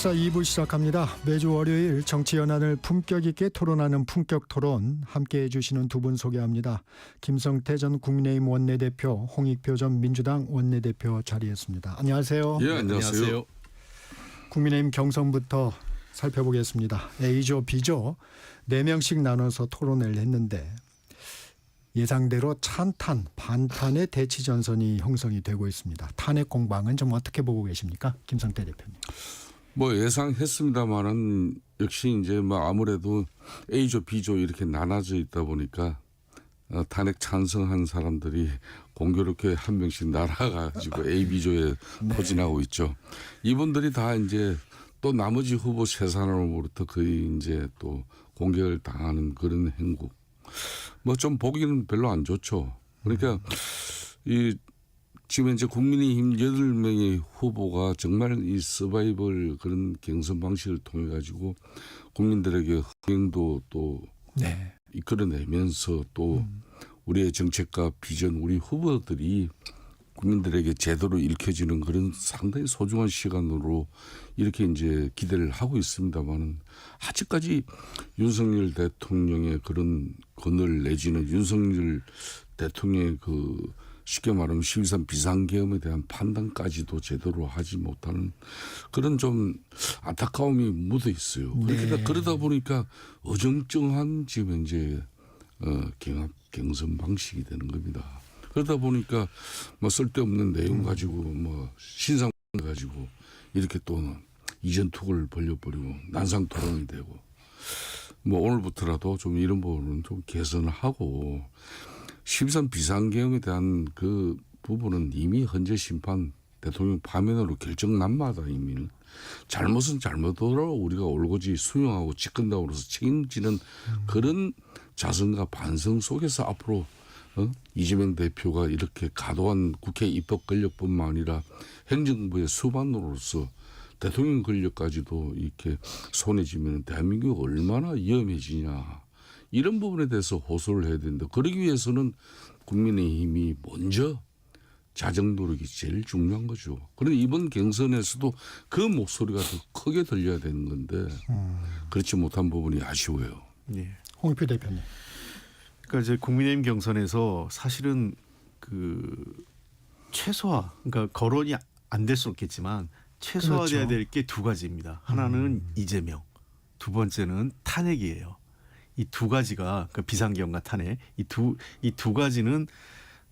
역사 2부 시작합니다. 매주 월요일 정치 연안을 품격 있게 토론하는 품격 토론 함께해 주시는 두 분 소개합니다. 김성태 전 국민의힘 원내대표, 홍익표 전 민주당 원내대표 자리했습니다. 안녕하세요. 예, 안녕하세요. 국민의힘 경선부터 살펴보겠습니다. A조, B조 4명씩 나눠서 토론을 했는데 예상대로 찬탄, 반탄의 대치 전선이 형성이 되고 있습니다. 탄핵 공방은 좀 어떻게 보고 계십니까? 김성태 대표님. 뭐 예상했습니다만은 역시 이제 뭐 아무래도 A조, B조 이렇게 나눠져 있다 보니까 탄핵 찬성한 사람들이 공교롭게 한 명씩 날아가지고 A, B조에 포진하고 있죠. 이분들이 다 이제 또 나머지 후보 세 사람으로부터 거의 이제 또 공격을 당하는 그런 행국. 뭐 좀 보기는 별로 안 좋죠. 그러니까 이 지금 이제 국민의힘 8명의 후보가 정말 이 서바이벌 그런 경선 방식을 통해 가지고 국민들에게 흥행도 또 이끌어내면서 또 우리의 정책과 비전, 우리 후보들이 국민들에게 제대로 읽혀지는 그런 상당히 소중한 시간으로 이렇게 이제 기대를 하고 있습니다만은 아직까지 윤석열 대통령의 그런 건을 내지는 윤석열 대통령의 그 쉽게 말하면 12.3 비상계엄에 대한 판단까지도 제대로 하지 못하는 그런 좀 안타까움이 묻어 있어요. 그러다 보니까 어정쩡한 지금 이제 경선 방식이 되는 겁니다. 그러다 보니까 뭐 쓸데없는 내용 가지고 뭐 신상 가지고 이렇게 또 이전 투구를 벌려버리고 난상 토론이 되고 뭐 오늘부터라도 좀 이런 부분은 좀 개선을 하고 13 비상계엄에 대한 그 부분은 이미 헌재 심판 대통령 파면으로 결정난 바다 이미 잘못은 잘못으로 우리가 올고지 수용하고 집권당으로서 책임지는 그런 자성과 반성 속에서 앞으로 이재명 대표가 이렇게 과도한 국회 입법 권력뿐만 아니라 행정부의 수반으로서 대통령 권력까지도 이렇게 손에 쥐면 대한민국이 얼마나 위험해지냐. 이런 부분에 대해서 호소를 해야 된다. 그러기 위해서는 국민의힘이 먼저 자정 노력이 제일 중요한 거죠. 그런데 이번 경선에서도 그 목소리가 더 크게 들려야 되는 건데 그렇지 못한 부분이 아쉬워요. 네. 홍익표 대표님. 그러니까 이제 국민의힘 경선에서 사실은 그 최소화, 그러니까 거론이 안 될 수 없겠지만 최소화돼야 될 게 두 가지입니다. 하나는 이재명, 두 번째는 탄핵이에요. 이 두 가지가 그 비상계엄과 탄핵, 이 두 가지는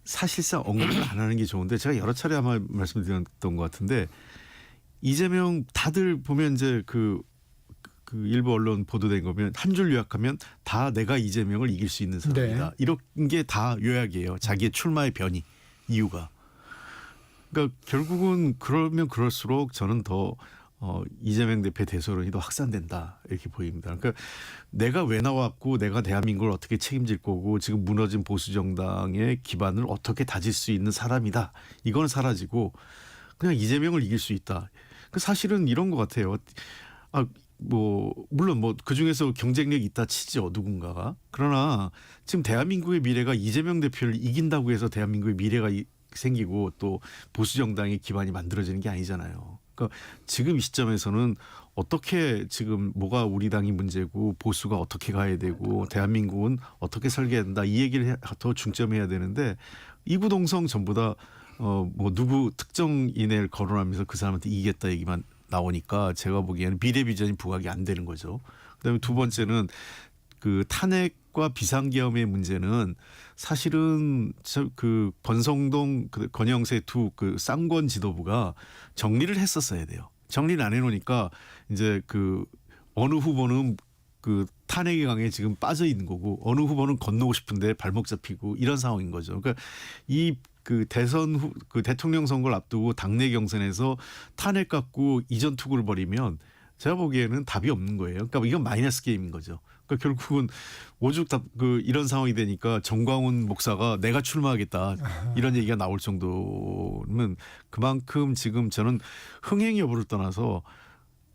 사실상 언급을 안 하는 게 좋은데 제가 여러 차례 아마 말씀드렸던 것 같은데 이재명 다들 보면 이제 그 일부 언론 보도된 거면 한 줄 요약하면 다 내가 이재명을 이길 수 있는 사람이다. 이런 게 다 요약이에요. 자기의 출마의 변이 이유가. 그러니까 결국은 그러면 그럴수록 저는 더 이재명 대표 대소론이 더 확산된다 이렇게 보입니다. 그러니까 내가 왜 나왔고 내가 대한민국을 어떻게 책임질 거고 지금 무너진 보수 정당의 기반을 어떻게 다질 수 있는 사람이다. 이건 사라지고 그냥 이재명을 이길 수 있다. 그 사실은 이런 것 같아요. 뭐 물론 뭐 그중에서 경쟁력이 있다 치지 누군가가. 그러나 지금 대한민국의 미래가 이재명 대표를 이긴다고 해서 대한민국의 미래가 생기고 또 보수 정당의 기반이 만들어지는 게 아니잖아요. 그러니까 지금 이 시점에서는 어떻게 지금 뭐가 우리 당이 문제고 보수가 어떻게 가야 되고 대한민국은 어떻게 설계해야 된다 이 얘기를 더 중점해야 되는데 이구동성 전부 다 뭐 누구 특정인을 거론하면서 그 사람한테 이기겠다 얘기만 나오니까 제가 보기에는 미래 비전이 부각이 안 되는 거죠. 그다음에 두 번째는 그 탄핵과 비상계엄의 문제는 사실은 그 권성동, 권영세 두 그 쌍권 지도부가 정리를 했었어야 돼요. 정리를 안 해놓으니까 이제 그 어느 후보는 그 탄핵의 강에 지금 빠져 있는 거고 어느 후보는 건너고 싶은데 발목 잡히고 이런 상황인 거죠. 그러니까 이 그 대선 그 대통령 선거를 앞두고 당내 경선에서 탄핵 갖고 이전 투구를 벌이면 제가 보기에는 답이 없는 거예요. 그러니까 이건 마이너스 게임인 거죠. 그러니까 결국은 오죽 이런 상황이 되니까 정광훈 목사가 내가 출마하겠다 이런 얘기가 나올 정도면 그만큼 지금 저는 흥행 여부를 떠나서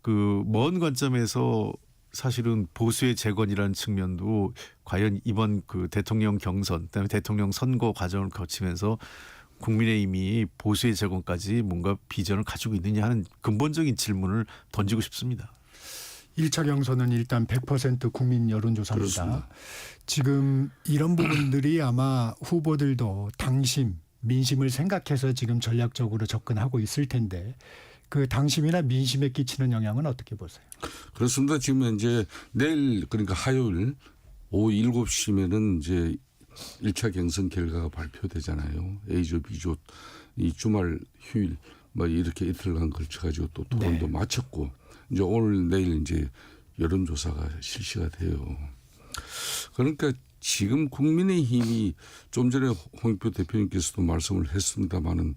그 먼 관점에서 사실은 보수의 재건이라는 측면도 과연 이번 그 대통령 경선, 그다음에 대통령 선거 과정을 거치면서 국민의힘이 보수의 재건까지 뭔가 비전을 가지고 있느냐 하는 근본적인 질문을 던지고 싶습니다. 1차 경선은 일단 100% 국민 여론조사입니다. 그렇습니다. 지금 이런 부분들이 아마 후보들도 당심, 민심을 생각해서 지금 전략적으로 접근하고 있을 텐데 그 당심이나 민심에 끼치는 영향은 어떻게 보세요? 그렇습니다. 지금 이제 내일 그러니까 화요일 오후 7시면은 이제 1차 경선 결과가 발표되잖아요. A조, B조 이 주말 휴일 뭐 이렇게 이틀간 걸쳐가지고 또 토론도 네. 마쳤고 이제 오늘 내일 이제 여론조사가 실시가 돼요. 그러니까 지금 국민의힘이 좀 전에 홍익표 대표님께서도 말씀을 했습니다마는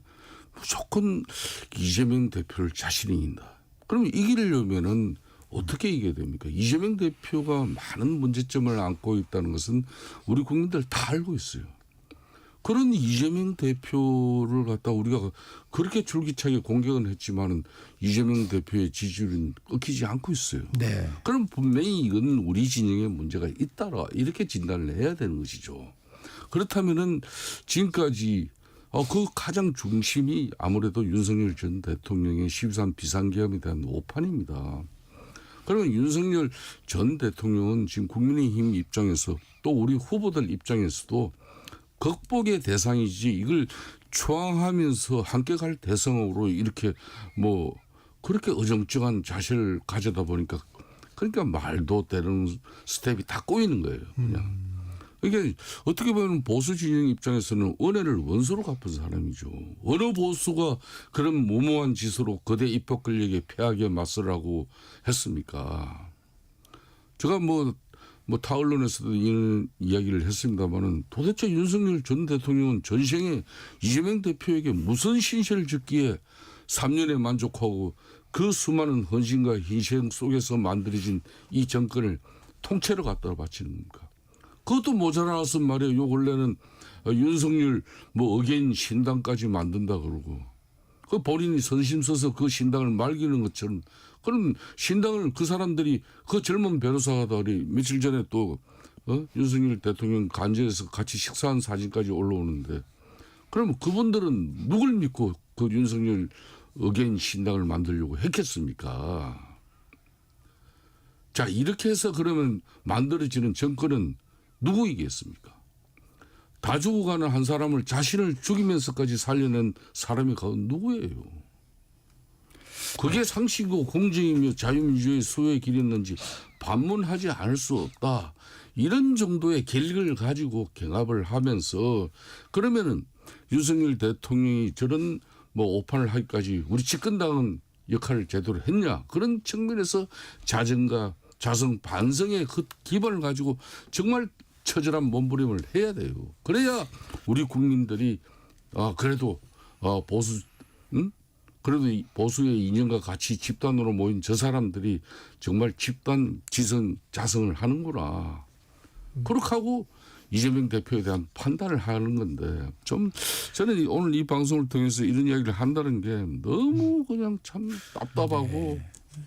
무조건 이재명 대표를 자신이 이긴다. 그러면 이기려면은 어떻게 이겨야 됩니까? 이재명 대표가 많은 문제점을 안고 있다는 것은 우리 국민들 다 알고 있어요. 그런 이재명 대표를 갖다 우리가 그렇게 줄기차게 공격은 했지만은 이재명 대표의 지지율은 꺾이지 않고 있어요. 네. 그럼 분명히 이건 우리 진영에 문제가 있다라 이렇게 진단을 해야 되는 것이죠. 그렇다면은 지금까지 그 가장 중심이 아무래도 윤석열 전 대통령의 12.3 비상계엄에 대한 오판입니다. 그러면 윤석열 전 대통령은 지금 국민의힘 입장에서 또 우리 후보들 입장에서도 극복의 대상이지 이걸 초항하면서 함께 갈 대상으로 이렇게 뭐 그렇게 어정쩡한 자세를 가져다 보니까 그러니까 말도 되는 스텝이 다 꼬이는 거예요. 그냥. 이게 어떻게 보면 보수 진영 입장에서는 은혜를 원수로 갚은 사람이죠. 어느 보수가 그런 무모한 짓으로 거대 입법 권력에 패하게 맞서라고 했습니까? 제가 뭐 타 언론에서도 이런 이야기를 했습니다마는 도대체 윤석열 전 대통령은 전생에 이재명 대표에게 무슨 신세를 졌기에 3년에 만족하고 그 수많은 헌신과 희생 속에서 만들어진 이 정권을 통째로 갖다 바치는 겁니까? 그것도 모자라서 말이에요. 요 근래는 윤석열 뭐 어게인 신당까지 만든다 그러고 그 본인이 선심 써서 그 신당을 말기는 것처럼 그럼 신당을 그 사람들이 그 젊은 변호사들이 며칠 전에 또 윤석열 대통령 간접에서 같이 식사한 사진까지 올라오는데 그러면 그분들은 누굴 믿고 그 윤석열 어게인 신당을 만들려고 했겠습니까? 자 이렇게 해서 그러면 만들어지는 정권은 누구이겠습니까? 다 죽어가는 한 사람을 자신을 죽이면서까지 살려낸 사람이 과연 누구예요? 그게 상식이고 공정이며 자유민주주의 수호의 길이었는지 반문하지 않을 수 없다. 이런 정도의 계획을 가지고 경합을 하면서 그러면은 윤석열 대통령이 저런 뭐 오판을 하기까지 우리 집권당은 역할을 제대로 했냐? 그런 측면에서 자정과 자성 반성의 그 기반을 가지고 정말 처절한 몸부림을 해야 돼요. 그래야 우리 국민들이 그래도 보수 그래도 보수의 이념과 같이 집단으로 모인 저 사람들이 정말 집단 지성 자성을 하는구나. 그렇게 하고 이재명 대표에 대한 판단을 하는 건데 좀 저는 오늘 이 방송을 통해서 이런 이야기를 한다는 게 너무 그냥 참 답답하고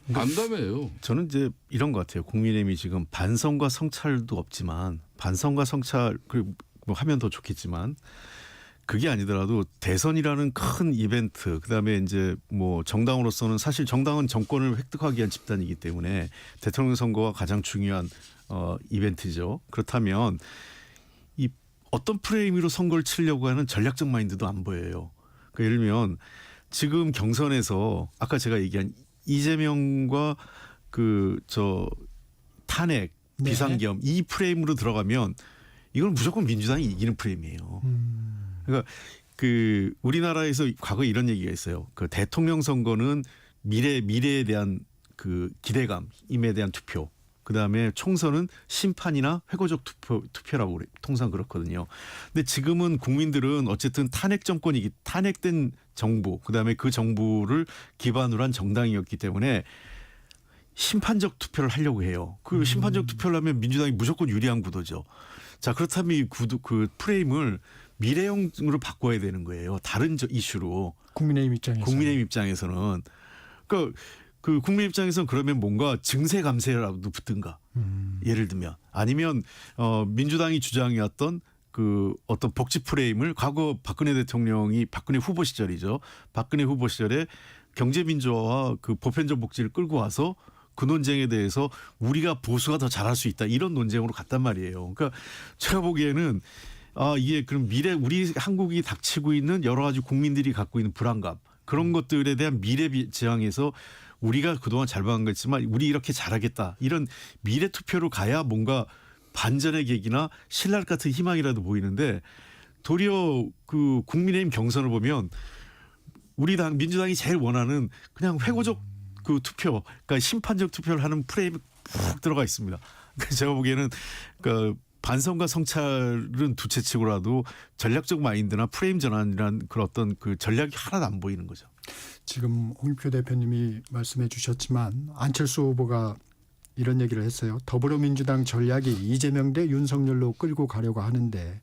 난감해요. 저는 이제 이런 것 같아요. 국민의힘이 지금 반성과 성찰도 없지만 반성과 성찰 뭐 하면 더 좋겠지만 그게 아니더라도 대선이라는 큰 이벤트 그다음에 이제 뭐 정당으로서는 사실 정당은 정권을 획득하기 위한 집단이기 때문에 대통령 선거가 가장 중요한 이벤트죠. 그렇다면 이 어떤 프레임으로 선거를 치려고 하는 전략적 마인드도 안 보여요. 그러니까 예를 들면 지금 경선에서 아까 제가 얘기한 이재명과 탄핵 비상계엄 이 프레임으로 들어가면 이건 무조건 민주당이 이기는 프레임이에요. 그러니까 우리나라에서 과거에 이런 얘기가 있어요. 그 대통령 선거는 미래에 대한 그 기대감, 임에 대한 투표. 그다음에 총선은 심판이나 회고적 투표라고 통상 그렇거든요. 근데 지금은 국민들은 어쨌든 탄핵된 정부, 그다음에 그 정부를 기반으로 한 정당이었기 때문에 심판적 투표를 하려고 해요. 그 심판적 투표를 하면 민주당이 무조건 유리한 구도죠. 자, 그렇다면 이 그 프레임을 미래형으로 바꿔야 되는 거예요. 다른 이슈로. 국민의힘 입장에서는. 그러니까 그 국민 입장에서는 그러면 뭔가 증세 감세라도 붙든가. 예를 들면 아니면 민주당이 주장해왔던 그 어떤 복지 프레임을 과거 박근혜 대통령이 박근혜 후보 시절이죠. 박근혜 후보 시절에 경제민주화와 그 보편적 복지를 끌고 와서 그 논쟁에 대해서 우리가 보수가 더 잘할 수 있다 이런 논쟁으로 갔단 말이에요. 그러니까 제가 보기에는 이게 그럼 미래 우리 한국이 닥치고 있는 여러 가지 국민들이 갖고 있는 불안감 그런 것들에 대한 미래 지향에서 우리가 그동안 잘 봐온 거지만 우리 이렇게 잘하겠다 이런 미래 투표로 가야 뭔가 반전의 계기나 신랄 같은 희망이라도 보이는데 도리어 그 국민의힘 경선을 보면 우리 당 민주당이 제일 원하는 그냥 회고적 그 투표, 그러니까 심판적 투표를 하는 프레임이 푹 들어가 있습니다. 그러니까 제가 보기에는 그 반성과 성찰은 두채치고라도 전략적 마인드나 프레임 전환이란 그런 어떤 그 전략이 하나도 안 보이는 거죠. 지금 홍익표 대표님이 말씀해 주셨지만 안철수 후보가 이런 얘기를 했어요. 더불어민주당 전략이 이재명 대 윤석열로 끌고 가려고 하는데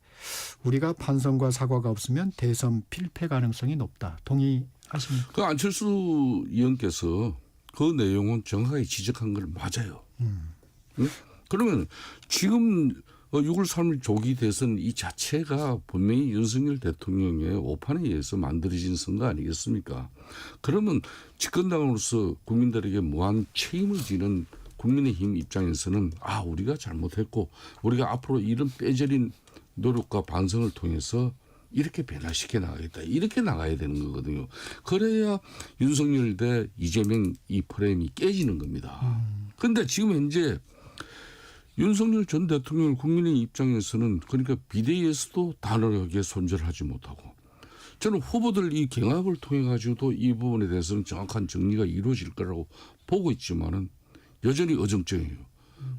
우리가 반성과 사과가 없으면 대선 필패 가능성이 높다. 동의하십니까? 그 안철수 의원께서 그 내용은 정확하게 지적한 걸 맞아요. 네? 그러면 지금 6월 3일 조기 대선 이 자체가 분명히 윤석열 대통령의 오판에 의해서 만들어진 선거 아니겠습니까? 그러면 집권당으로서 국민들에게 무한 책임을 지는 국민의힘 입장에서는 우리가 잘못했고 우리가 앞으로 이런 빼저린 노력과 반성을 통해서 이렇게 변화시켜 나가겠다. 이렇게 나가야 되는 거거든요. 그래야 윤석열 대 이재명 이 프레임이 깨지는 겁니다. 그런데 지금 현재 윤석열 전 대통령 국민의 입장에서는 그러니까 비대위에서도 단호하게 손절하지 못하고 저는 후보들 이 경합을 통해 가지고도 이 부분에 대해서는 정확한 정리가 이루어질 거라고 보고 있지만은 여전히 어정쩡해요.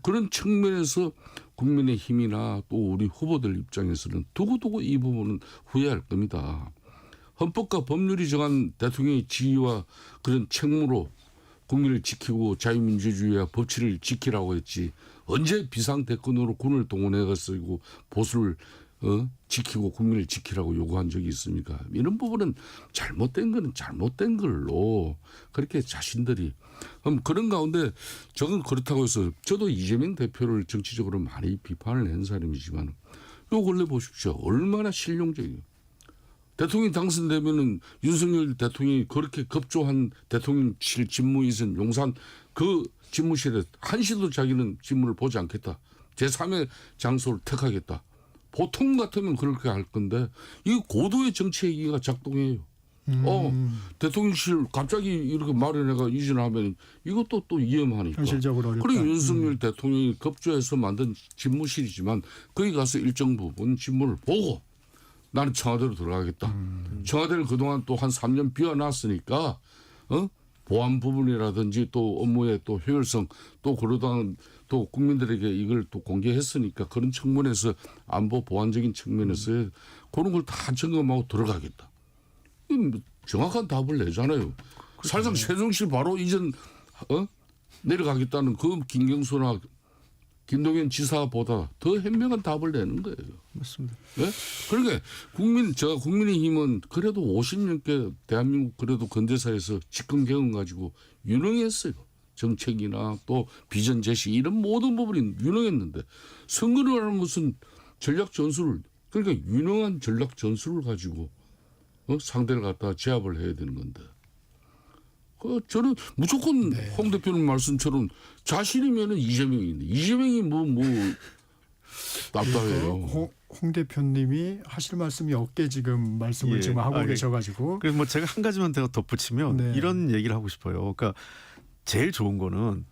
그런 측면에서 국민의힘이나 또 우리 후보들 입장에서는 두고두고 이 부분은 후회할 겁니다. 헌법과 법률이 정한 대통령의 지위와 그런 책무로 국민을 지키고 자유민주주의와 법치를 지키라고 했지 언제 비상대권으로 군을 동원해가지고 보수를 지키고 국민을 지키라고 요구한 적이 있습니까? 이런 부분은 잘못된 거는 잘못된 걸로 그렇게 자신들이 그런 가운데 저는 그렇다고 해서 저도 이재명 대표를 정치적으로 많이 비판을 한 사람이지만 요 근래 보십시오. 얼마나 실용적이에요. 대통령이 당선되면은 윤석열 대통령이 그렇게 급조한 대통령실 집무이선 용산 그 집무실에 한시도 자기는 집무를 보지 않겠다. 제3의 장소를 택하겠다. 보통 같으면 그렇게 할 건데 이 고도의 정치행위가 작동해요. 대통령실 갑자기 이렇게 마련해가 이전하면 이것도 또 위험하니까. 현실적으로 어렵다. 그리고 윤석열 대통령이 급조해서 만든 집무실이지만 거기 가서 일정 부분 집무를 보고 나는 청와대로 들어가겠다. 청와대를 그동안 또 한 3년 비워놨으니까 보안 부분이라든지 또 업무의 또 효율성 또 그러다 또 국민들에게 이걸 또 공개했으니까 그런 측면에서 안보 보안적인 측면에서 그런 걸 다 점검하고 들어가겠다. 정확한 답을 내잖아요. 사실상 세종시 바로 이전 내려가겠다는 그 김경수나 김동연 지사보다 더 현명한 답을 내는 거예요. 맞습니다. 네? 그러니까 제가 국민의힘은 그래도 50년께 대한민국 그래도 근대사에서 집권 경험 가지고 유능했어요. 정책이나 또 비전 제시 이런 모든 부분이 유능했는데 선거를 하는 것은 전략 전술을 그러니까 유능한 전략 전술을 가지고 상대를 갖다가 제압을 해야 되는 건데. 저는 무조건 홍 대표님 말씀처럼 자신이면은 이재명인데 이재명이 뭐 답답해요. 홍 대표님이 하실 말씀이 없게 지금 말씀을 지금 하고 계셔가지고. 그래서 뭐 제가 한 가지만 더 덧붙이면 이런 얘기를 하고 싶어요. 그러니까 제일 좋은 거는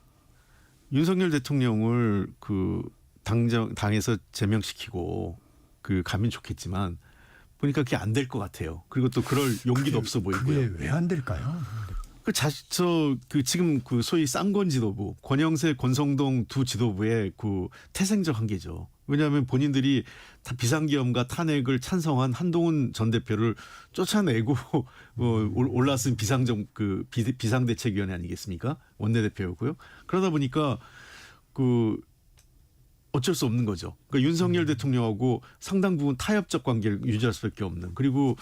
윤석열 대통령을 그 당에서 제명시키고 그 가면 좋겠지만 보니까 그게 안 될 것 같아요. 그리고 또 그럴 용기도 없어 보이고요. 그게 왜 안 될까요? 지금 그 소위 쌍권 지도부, 권영세, 권성동 두 지도부의 그 태생적 한계죠. 왜냐하면 본인들이 다 비상계엄과 탄핵을 찬성한 한동훈 전 대표를 쫓아내고 올라선 비상대책위원회 아니겠습니까? 원내대표였고요. 그러다 보니까 어쩔 수 없는 거죠. 그러니까 윤석열 대통령하고 상당 부분 타협적 관계를 유지할 수밖에 없는. 그리고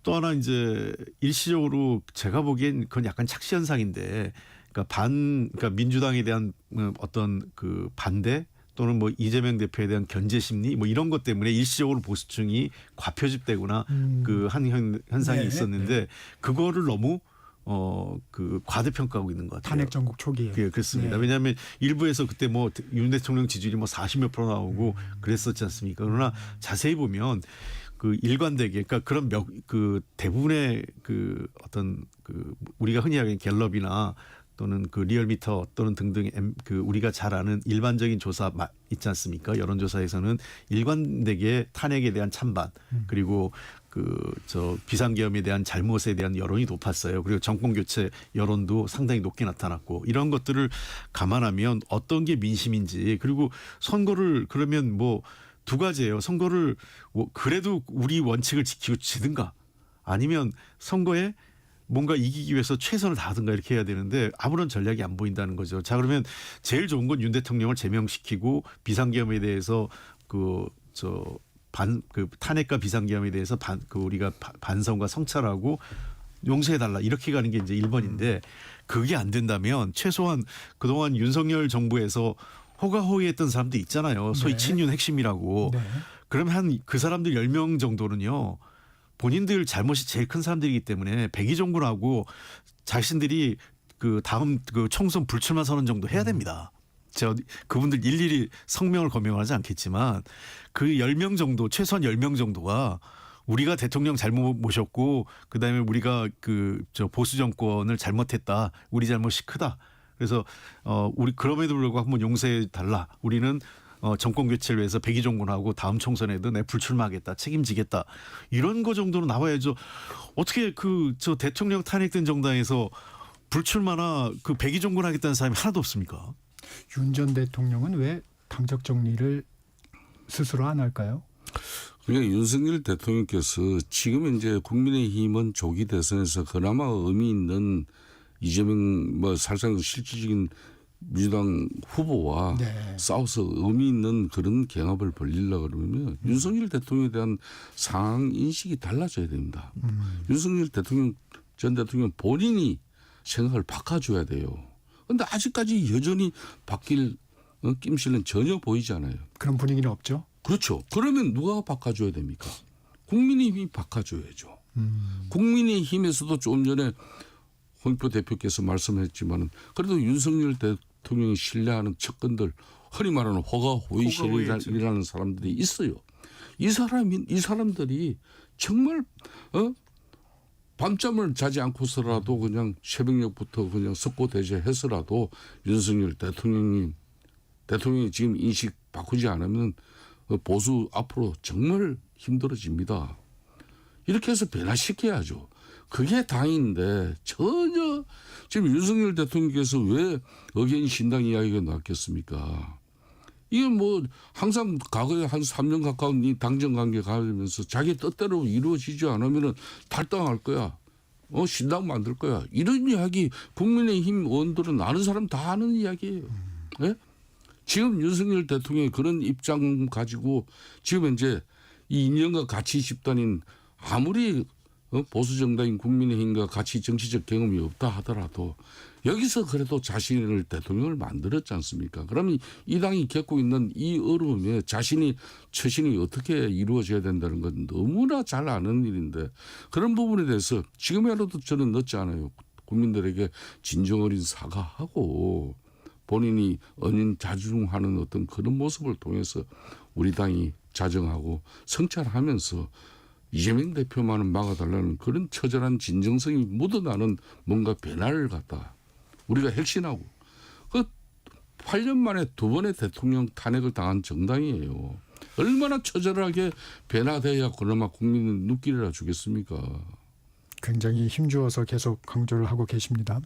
또 하나 이제 일시적으로 제가 보기엔 그건 약간 착시 현상인데, 그러니까 민주당에 대한 어떤 그 반대 또는 뭐 이재명 대표에 대한 견제 심리 뭐 이런 것 때문에 일시적으로 보수층이 과표집되거나 그 한 현상이 네, 있었는데 그거를 너무 그 과대평가하고 있는 것 같아요. 탄핵 전국 초기에. 예, 그렇습니다. 네. 왜냐하면 일부에서 그때 뭐 윤 대통령 지지율이 뭐 40몇 % 나오고 그랬었지 않습니까? 그러나 자세히 보면 그 일관되게 그러니까 그런 그 대부분의 그 어떤 그 우리가 흔히 하는 갤럽이나 또는 그 리얼미터 또는 등등 그 우리가 잘 아는 일반적인 조사 있지 않습니까? 여론조사에서는 일관되게 탄핵에 대한 찬반 그리고 그 저 비상계엄에 대한 잘못에 대한 여론이 높았어요. 그리고 정권 교체 여론도 상당히 높게 나타났고 이런 것들을 감안하면 어떤 게 민심인지 그리고 선거를 그러면 뭐 두 가지예요. 선거를 그래도 우리 원칙을 지키고 지든가 아니면 선거에 뭔가 이기기 위해서 최선을 다하든가 이렇게 해야 되는데 아무런 전략이 안 보인다는 거죠. 자 그러면 제일 좋은 건 윤 대통령을 제명시키고 비상계엄에 대해서 그 탄핵과 비상계엄에 대해서 우리가 반성과 성찰하고 용서해달라 이렇게 가는 게 이제 1번인데 그게 안 된다면 최소한 그동안 윤석열 정부에서 호가호위했던 사람도 있잖아요. 소위 네. 친윤 핵심이라고. 네. 그러면 한 그 사람들 10명 정도는요. 본인들 잘못이 제일 큰 사람들이기 때문에 백의종군하고 자신들이 그 다음 그 총선 불출마 선언 정도 해야 됩니다. 제가 그분들 일일이 성명을 거명하지 않겠지만 그 10명 정도 최소한 10명 정도가 우리가 대통령 잘못 모셨고 그다음에 우리가 그 보수 정권을 잘못했다. 우리 잘못이 크다. 그래서 우리 그럼에도 불구하고 한번 용서해 달라. 우리는 정권 교체를 위해서 백의종군하고 다음 총선에도 내 불출마하겠다. 책임지겠다. 이런 거 정도는 나와야죠. 어떻게 저 대통령 탄핵된 정당에서 불출마나 그 백의종군하겠다는 사람이 하나도 없습니까? 윤 전 대통령은 왜 당적 정리를 스스로 안 할까요? 그러니까 윤석열 대통령께서 지금 이제 국민의힘은 조기 대선에서 그나마 의미 있는 이재명 뭐 사실상 실질적인 민주당 후보와 네. 싸워서 의미 있는 그런 경합을 벌리려고 그러면 윤석열 대통령에 대한 상황 인식이 달라져야 됩니다. 윤석열 전 대통령 본인이 생각을 바꿔줘야 돼요. 그런데 아직까지 여전히 바뀔 낌새는 전혀 보이지 않아요. 그런 분위기는 없죠. 그렇죠. 그러면 누가 바꿔줘야 됩니까? 국민의힘이 바꿔줘야죠. 국민의힘에서도 조금 전에 홍익표 대표께서 말씀했지만은 그래도 윤석열 대통령이 신뢰하는 측근들 흔히 말하는 호가호위실이라는 사람들이 있어요. 이 사람들이 정말 밤잠을 자지 않고서라도 그냥 새벽녘부터 그냥 석고대죄해서라도 윤석열 대통령이 지금 인식 바꾸지 않으면 보수 앞으로 정말 힘들어집니다. 이렇게 해서 변화시켜야죠. 그게 당인데 전혀 지금 윤석열 대통령께서 왜 의견 신당 이야기가 나왔겠습니까? 이게 뭐 항상 과거에 한 3년 가까운 이 당정 관계 가면서 자기 뜻대로 이루어지지 않으면은 탈당할 거야. 신당 만들 거야. 이런 이야기 국민의힘 의원들은 아는 사람 다 아는 이야기예요. 네? 지금 윤석열 대통령이 그런 입장 가지고 지금 이제 이 이념과 가치 집단인 아무리 보수 정당인 국민의힘과 같이 정치적 경험이 없다 하더라도 여기서 그래도 자신을 대통령을 만들었지 않습니까? 그러면 이 당이 겪고 있는 이 어려움에 자신이 처신이 어떻게 이루어져야 된다는 건 너무나 잘 아는 일인데 그런 부분에 대해서 지금이라도 저는 늦지 않아요. 국민들에게 진정 어린 사과하고 본인이 언인 자중하는 어떤 그런 모습을 통해서 우리 당이 자정하고 성찰하면서 이재명 대표만은 막아달라는 그런 처절한 진정성이 묻어나는 뭔가 변화를 갖다 우리가 혁신하고 그 8년 만에 두 번의 대통령 탄핵을 당한 정당이에요. 얼마나 처절하게 변화돼야 그나마 국민은 눈길이라 주겠습니까? 굉장히 힘주어서 계속 강조를 하고 계십니다.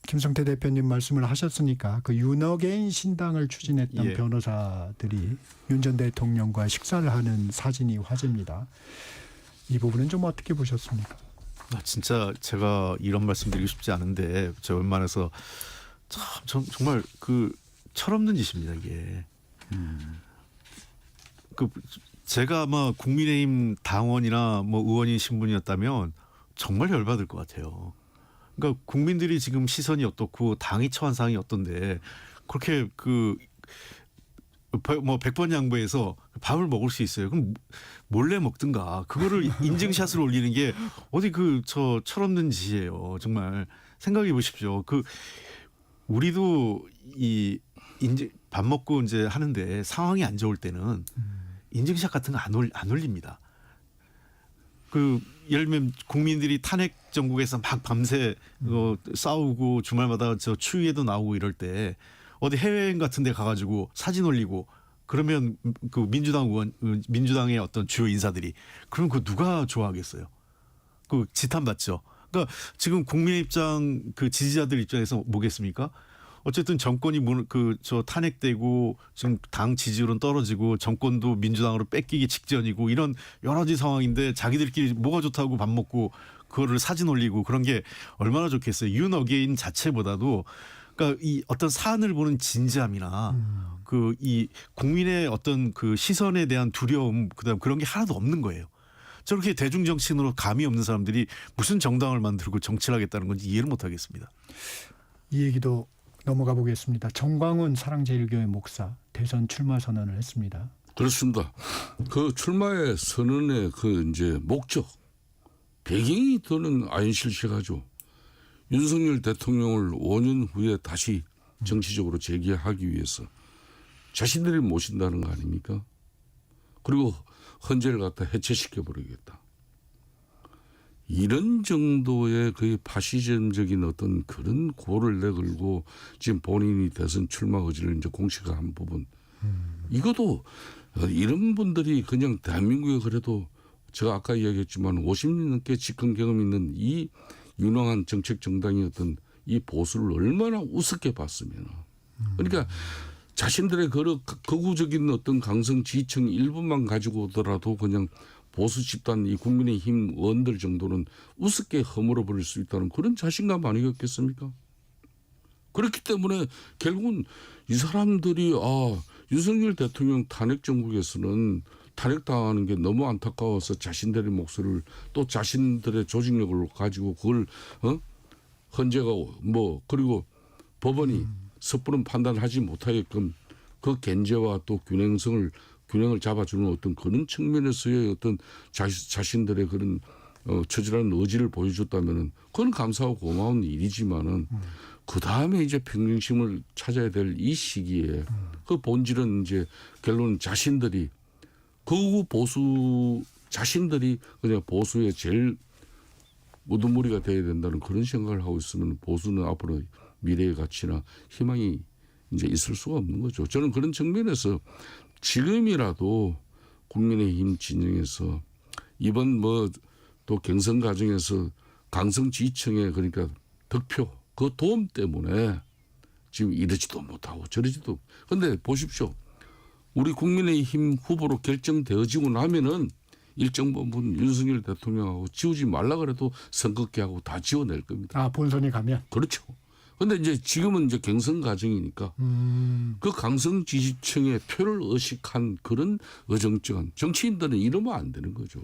김성태 대표님 말씀을 하셨으니까 윤어게인 신당을 추진했던 예. 변호사들이 윤 전 대통령과 식사를 하는 사진이 화제입니다. 이 부분은 좀 어떻게 보셨습니까? 진짜 제가 이런 말씀드리고 싶지 않은데 저 웬만해서 정말 철없는 짓입니다 이게. 제가 아마 국민의힘 당원이나 뭐 의원인 신분이었다면 정말 열받을 것 같아요. 그러니까 국민들이 지금 시선이 어떻고 당이 처한 상황이 어떤데 그렇게 뭐 100번 양보해서 밥을 먹을 수 있어요. 그럼 몰래 먹든가. 그거를 인증샷을 올리는 게 어디 저 철없는 짓이에요. 정말 생각해 보십시오. 우리도 밥 먹고 이제 하는데 상황이 안 좋을 때는 인증샷 같은 거 안 올립니다. 예를 들면 국민들이 탄핵 정국에서 막 밤새 싸우고 주말마다 저 추위에도 나오고 이럴 때 어디 해외여행 같은 데 가가지고 사진 올리고 그러면 민주당의 어떤 주요 인사들이 그럼 누가 좋아하겠어요? 지탄받죠. 그러니까 지금 국민의 입장 지지자들 입장에서 뭐겠습니까? 어쨌든 정권이 저 탄핵되고 지금 당 지지율은 떨어지고 정권도 민주당으로 뺏기기 직전이고 이런 여러 가지 상황인데 자기들끼리 뭐가 좋다고 밥 먹고 그거를 사진 올리고 그런 게 얼마나 좋겠어요. 윤어게인 자체보다도 그러니까 이 어떤 사안을 보는 진지함이나 이 국민의 어떤 시선에 대한 두려움 그다음 그런 게 하나도 없는 거예요. 저렇게 대중정치인으로 감이 없는 사람들이 무슨 정당을 만들고 정치를 하겠다는 건지 이해를 못 하겠습니다. 이 얘기도 넘어가 보겠습니다. 정광훈 사랑제일교회 목사 대선 출마 선언을 했습니다. 그렇습니다. 출마의 선언의 이제 목적, 배경이 더는 아인실시하죠. 윤석열 대통령을 5년 후에 다시 정치적으로 재기하기 위해서 자신들이 모신다는 거 아닙니까? 그리고 헌재를 갖다 해체시켜 버리겠다. 이런 정도의 거의 파시즘적인 어떤 그런 고를 내걸고 지금 본인이 대선 출마 의지를 이제 공식화한 부분. 이것도 이런 분들이 그냥 대한민국에 그래도 제가 아까 이야기했지만 50년 넘게 집권 경험 있는 이 유능한 정책 정당이었던 이 보수를 얼마나 우습게 봤으면. 그러니까 자신들의 거구적인 어떤 강성 지지층 일부만 가지고 오더라도 그냥 보수 집단 이 국민의힘 의원들 정도는 우습게 허물어 버릴 수 있다는 그런 자신감 아니겠습니까? 그렇기 때문에 결국은 이 사람들이 윤석열 대통령 탄핵 정국에서는 탄핵당하는 게 너무 안타까워서 자신들의 목소리를 또 자신들의 조직력을 가지고 그걸 헌재가 그리고 법원이 섣부른 판단하지 못하게끔 그 견제와 또 균형을 잡아주는 어떤 그런 측면에서의 어떤 자신들의 그런 처절한 의지를 보여줬다면은 그건 감사하고 고마운 일이지만은 그 다음에 이제 평정심을 찾아야 될 이 시기에 그 본질은 이제 결론은 자신들이 극우 보수 자신들이 그냥 보수의 제일 우두머리가 돼야 된다는 그런 생각을 하고 있으면 보수는 앞으로 미래의 가치나 희망이 이제 있을 수가 없는 거죠. 저는 그런 측면에서 지금이라도 국민의힘 진영에서 이번 또 경선 과정에서 강성 지지층의 그러니까 득표 그 도움 때문에 지금 이러지도 못하고 저러지도. 그런데 보십시오. 우리 국민의힘 후보로 결정되어지고 나면은 일정 부분 윤석열 대통령하고 지우지 말라 그래도 선긋게 하고 다 지워낼 겁니다. 본선에 가면? 그렇죠. 그런데 이제 지금은 이제 경선 과정이니까 그 강성 지지층의 표를 의식한 그런 어정쩡한 정치인들은 이러면 안 되는 거죠.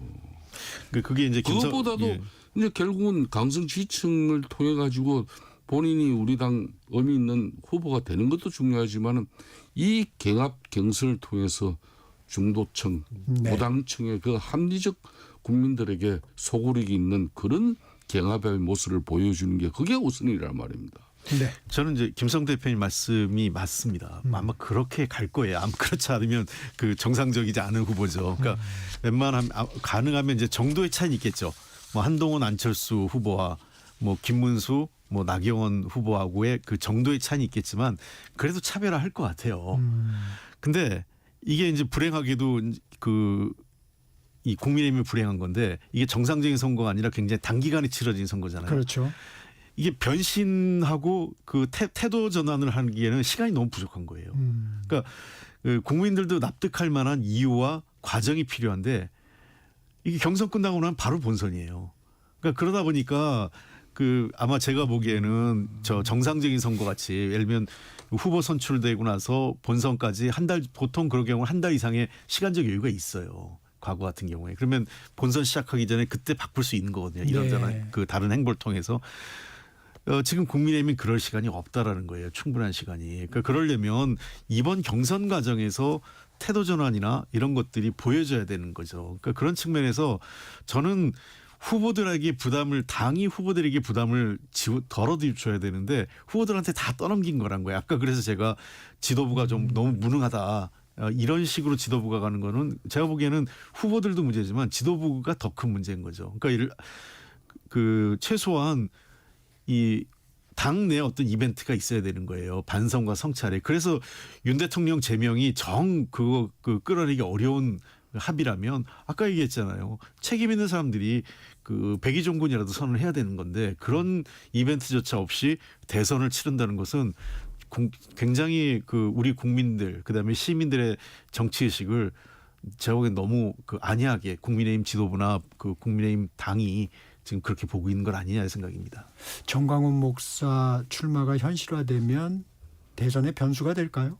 그게 이제 그것보다도 이제 결국은 강성 지지층을 통해 가지고 본인이 우리 당 의미 있는 후보가 되는 것도 중요하지만은 이 경합 경선을 통해서 중도층, 무당층의 그 합리적 국민들에게 소구력이 있는 그런 경합의 모습을 보여주는 게 그게 우선이란 말입니다. 네. 저는 이제 김성 대표님 말씀이 맞습니다. 아마 그렇게 갈 거예요. 그렇지 않으면 정상적이지 않은 후보죠. 그러니까 가능하면 이제 정도의 차이는 있겠죠. 한동훈 안철수 후보와 김문수 나경원 후보하고의 그 정도의 차이는 있겠지만 그래도 차별화할 것 같아요. 근데 이게 이제 불행하게도 이 국민의힘이 불행한 건데 이게 정상적인 선거가 아니라 굉장히 단기간에 치러진 선거잖아요. 그렇죠. 이게 변신하고 태도 전환을 하기에는 시간이 너무 부족한 거예요. 그러니까 국민들도 납득할 만한 이유와 과정이 필요한데 이게 경선 끝나고 나면 바로 본선이에요. 그러니까 그러다 보니까 아마 제가 보기에는 정상적인 선거 같이 예를 들면 후보 선출되고 나서 본선까지 한 달 보통 그런 경우는 한 달 이상의 시간적 여유가 있어요. 과거 같은 경우에 그러면 본선 시작하기 전에 그때 바꿀 수 있는 거거든요. 이런저런 다른 행보를 통해서 지금 국민의힘은 그럴 시간이 없다라는 거예요. 충분한 시간이. 그러니까 그러려면 이번 경선 과정에서 태도 전환이나 이런 것들이 보여져야 되는 거죠. 그러니까 그런 측면에서 저는 후보들에게 부담을 당이 후보들에게 부담을 덜어줘야 되는데 후보들한테 다 떠넘긴 거란 거예요. 아까 그래서 제가 지도부가 좀 너무 무능하다. 이런 식으로 지도부가 가는 거는 제가 보기에는 후보들도 문제지만 지도부가 더 큰 문제인 거죠. 그러니까 최소한 이 당내 어떤 이벤트가 있어야 되는 거예요. 반성과 성찰에. 그래서 윤 대통령 제명이 그거 끌어내기 어려운 합의라면 아까 얘기했잖아요. 책임 있는 사람들이 백의종군이라도 선언을 해야 되는 건데 그런 이벤트조차 없이 대선을 치른다는 것은 굉장히 우리 국민들 그다음에 시민들의 정치의식을 제가 보기엔 너무 안이하게 국민의힘 지도부나 국민의힘 당이 지금 그렇게 보고 있는 건 아니냐 생각입니다. 정광훈 목사 출마가 현실화되면 대선의 변수가 될까요?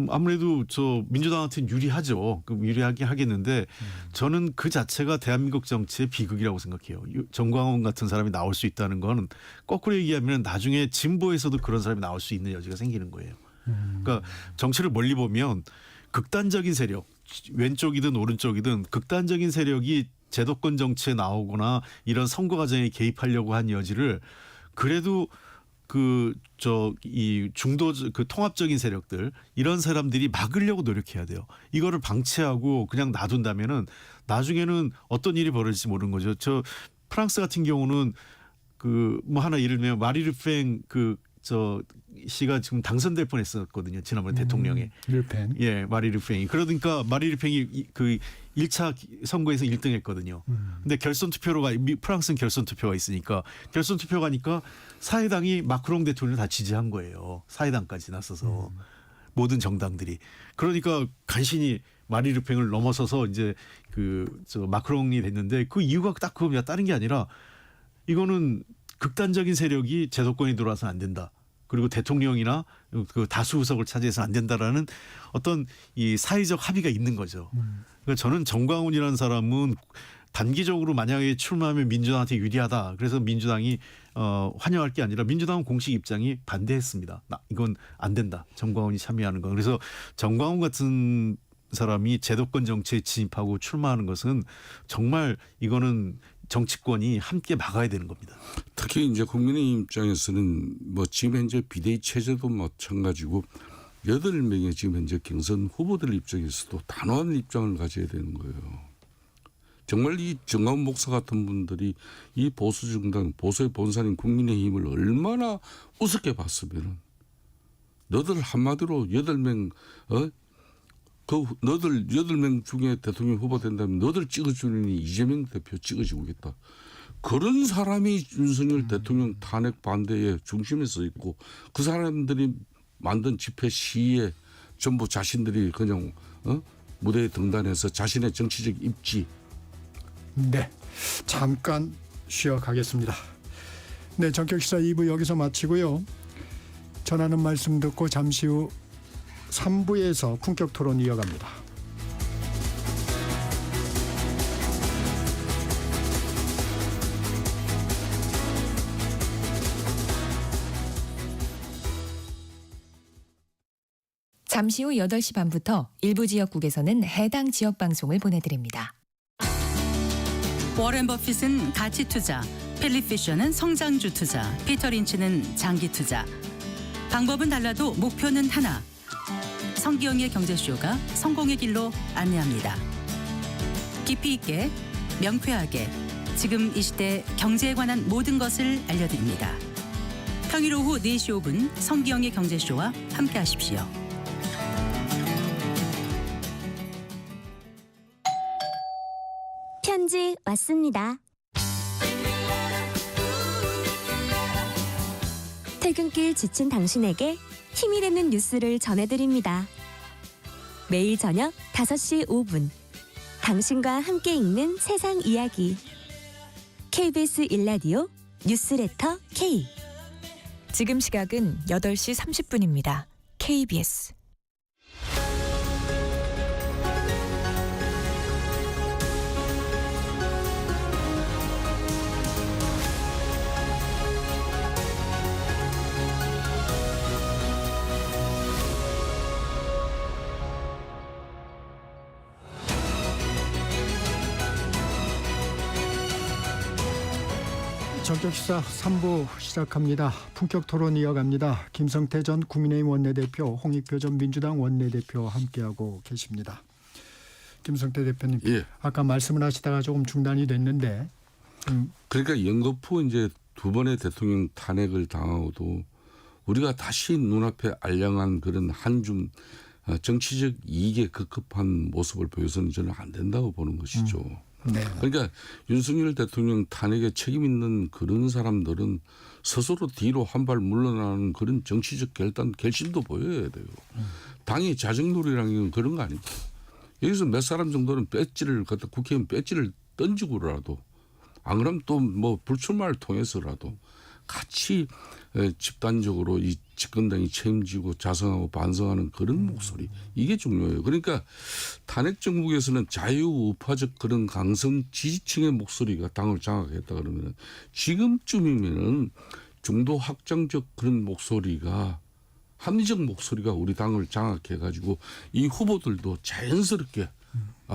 아무래도 민주당한테는 유리하죠. 유리하게 하겠는데 저는 그 자체가 대한민국 정치의 비극이라고 생각해요. 정광훈 같은 사람이 나올 수 있다는 건 거꾸로 얘기하면 나중에 진보에서도 그런 사람이 나올 수 있는 여지가 생기는 거예요. 그러니까 정치를 멀리 보면 극단적인 세력, 왼쪽이든 오른쪽이든 극단적인 세력이 제도권 정치에 나오거나 이런 선거 과정에 개입하려고 한 여지를 그래도 이 중도 통합적인 세력들 이런 사람들이 막으려고 노력해야 돼요. 이거를 방치하고 그냥 놔둔다면은 나중에는 어떤 일이 벌어질지 모르는 거죠. 프랑스 같은 경우는 하나 예를 들면 마리 르팽 씨가 지금 당선될 뻔했었거든요. 지난번 대통령에. 르펜. 예, 마리 르팽이. 그러니까 마리 르팽이 1차 선거에서 1등했거든요. 근데 결선 투표로 프랑스는 결선 투표가 있으니까 결선 투표 가니까 사회당이 마크롱 대통령을 다 지지한 거예요. 사회당까지 나서서 모든 정당들이. 그러니까 간신히 마리 르팽을 넘어서서 이제 마크롱이 됐는데 그 이유가 딱 그겁니다. 다른 게 아니라 이거는 극단적인 세력이 제도권이 들어와서 안 된다. 그리고 대통령이나 다수 의석을 차지해서 안 된다라는 어떤 이 사회적 합의가 있는 거죠. 그러니까 저는 정광훈이라는 사람은 단기적으로 만약에 출마하면 민주당한테 유리하다. 그래서 민주당이 환영할 게 아니라 민주당은 공식 입장이 반대했습니다. 이건 안 된다. 정광훈이 참여하는 건. 그래서 정광훈 같은 사람이 제도권 정치에 진입하고 출마하는 것은 정말 이거는 정치권이 함께 막아야 되는 겁니다. 특히 이제 국민의힘 입장에서는 지금 현재 비대위 체제도 마찬가지고 8명의 지금 현재 경선 후보들 입장에서도 단호한 입장을 가져야 되는 거예요. 정말 이 정광훈 목사 같은 분들이 이 보수 정당, 보수의 본산인 국민의힘을 얼마나 우습게 봤으면은 너들 한마디로 8명 너들 8명 중에 대통령 후보 된다면 너들 찍어주니 이재명 대표 찍어주겠다. 그런 사람이 윤석열 대통령 탄핵 반대의 중심에 서 있고 그 사람들이 만든 집회 시위에 전부 자신들이 그냥 무대에 등단해서 자신의 정치적 입지. 네, 잠깐 쉬어가겠습니다. 네, 전격시사 2부 여기서 마치고요. 전하는 말씀 듣고 잠시 후 3부에서 품격 토론 이어갑니다. 잠시 후 8시 반부터 일부 지역국에서는 해당 지역 방송을 보내드립니다. 워렌 버핏은 가치 투자, 필립 피셔는 성장주 투자, 피터 린치는 장기 투자. 방법은 달라도 목표는 하나. 성기영의 경제쇼가 성공의 길로 안내합니다. 깊이 있게, 명쾌하게, 지금 이 시대 경제에 관한 모든 것을 알려드립니다. 평일 오후 4시 5분 성기영의 경제쇼와 함께하십시오. 편지 왔습니다. 퇴근길 지친 당신에게 힘이 되는 뉴스를 전해드립니다. 매일 저녁 5시 5분 당신과 함께 읽는 세상 이야기 KBS 1라디오 뉴스레터 K. 지금 시각은 8시 30분입니다. KBS 본격시사 3부 시작합니다. 품격 토론 이어갑니다. 김성태 전 국민의힘 원내대표, 홍익표 전 민주당 원내대표 함께하고 계십니다. 김성태 대표님, 예. 아까 말씀을 하시다가 조금 중단이 됐는데 그러니까 연거푸 이제 두 번의 대통령 탄핵을 당하고도 우리가 다시 눈앞에 알량한 그런 한줌 정치적 이익에 급급한 모습을 보여서는 저는 안 된다고 보는 것이죠. 네. 그러니까 윤석열 대통령 탄핵에 책임 있는 그런 사람들은 스스로 뒤로 한 발 물러나는 그런 정치적 결심도 보여야 돼요. 당이 자정놀이라는 건 그런 거 아닙니까? 여기서 몇 사람 정도는 배지를 갖다 국회의원 배지를 던지고라도 안 그러면 또 뭐 불출마를 통해서라도 같이 집단적으로 이 집권당이 책임지고 자성하고 반성하는 그런 목소리 이게 중요해요. 그러니까 탄핵 정국에서는 자유우파적 그런 강성 지지층의 목소리가 당을 장악했다 그러면 지금쯤이면은 중도 확장적 그런 목소리가 합리적 목소리가 우리 당을 장악해 가지고 이 후보들도 자연스럽게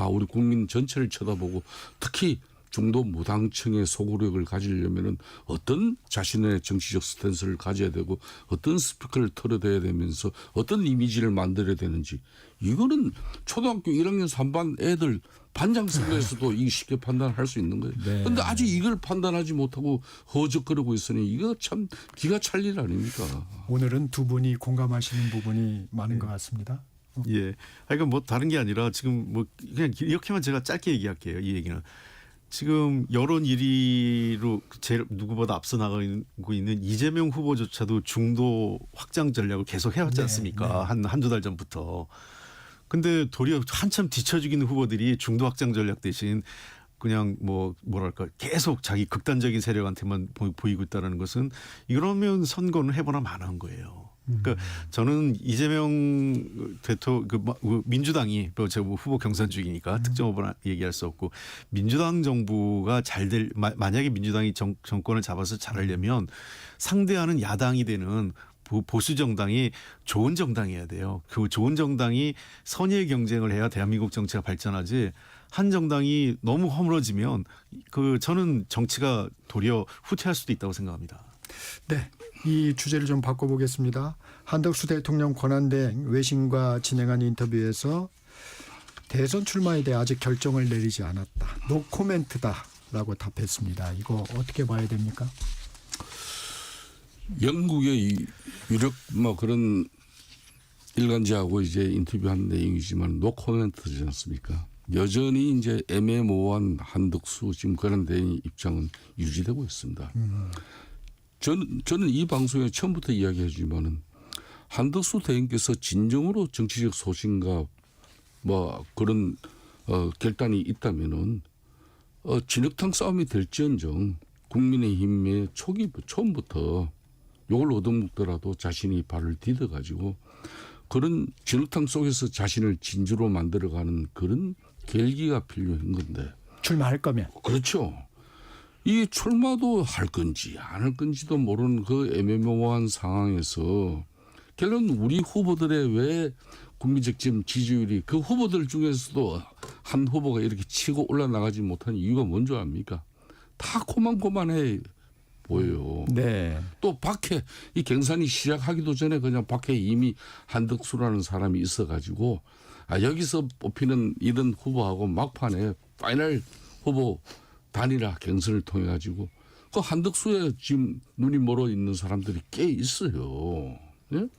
우리 국민 전체를 쳐다보고 특히 중도 무당층의 소구력을 가지려면은 어떤 자신의 정치적 스탠스를 가져야 되고 어떤 스피커를 털어대야 되면서 어떤 이미지를 만들어야 되는지 이거는 초등학교 1학년 3반 애들 반장 선거에서도 이 쉽게 판단할 수 있는 거예요. 그런데 네. 아직 이걸 판단하지 못하고 허적거리고 있으니 이거 참 기가 찰 일 아닙니까? 오늘은 두 분이 공감하시는 부분이 많은 것 같습니다. 예. 그러니까 뭐 다른 게 아니라 지금 뭐 그냥 이렇게만 제가 짧게 얘기할게요. 이 얘기는. 지금 여론 1위로 누구보다 앞서 나가고 있는 이재명 후보조차도 중도 확장 전략을 계속 해왔지 않습니까? 한두 달 전부터. 근데 도리어 한참 뒤처지고 있는 후보들이 중도 확장 전략 대신 그냥 뭐랄까 계속 자기 극단적인 세력한테만 보이고 있다는 것은 이러면 선거는 해보나 마나한 거예요. 그러니까 저는 이재명 대통령 민주당이 제가 후보 경선 중이니까 특정 후보는 얘기할 수 없고 민주당 정부가 만약에 민주당이 정권을 잡아서 잘하려면 상대하는 야당이 되는 보수 정당이 좋은 정당이어야 돼요. 그 좋은 정당이 선의의 경쟁을 해야 대한민국 정치가 발전하지. 한 정당이 너무 허물어지면 저는 정치가 도리어 후퇴할 수도 있다고 생각합니다. 네, 이 주제를 좀 바꿔보겠습니다. 한덕수 대통령 권한대행 외신과 진행한 인터뷰에서 대선 출마에 대해 아직 결정을 내리지 않았다. 노코멘트다라고 답했습니다. 이거 어떻게 봐야 됩니까? 영국의 유력 그런 일간지하고 이제 인터뷰한 내용이지만 노코멘트지 않습니까? 여전히 이제 애매모호한 한덕수 지금 그런 대행 입장은 유지되고 있습니다. 저는 이 방송에 처음부터 이야기하지만은 한덕수 대행께서 진정으로 정치적 소신과 그런 결단이 있다면은 진흙탕 싸움이 될지언정 국민의힘의 처음부터 요걸 얻어먹더라도 자신이 발을 디뎌가지고 그런 진흙탕 속에서 자신을 진주로 만들어가는 그런 계기가 필요한 건데. 출마할 거면. 그렇죠. 이 출마도 할 건지 안 할 건지도 모르는 그 애매모호한 상황에서 결론 우리 후보들의 왜 국민적 지금 지지율이 그 후보들 중에서도 한 후보가 이렇게 치고 올라나가지 못한 이유가 뭔지 압니까? 다 고만고만해 보여요. 네. 또 밖에 이 경선이 시작하기도 전에 그냥 밖에 이미 한덕수라는 사람이 있어가지고 여기서 뽑히는 이런 후보하고 막판에 파이널 후보 단일화 경선을 통해 가지고 그 한덕수에 지금 눈이 멀어 있는 사람들이 꽤 있어요. 예?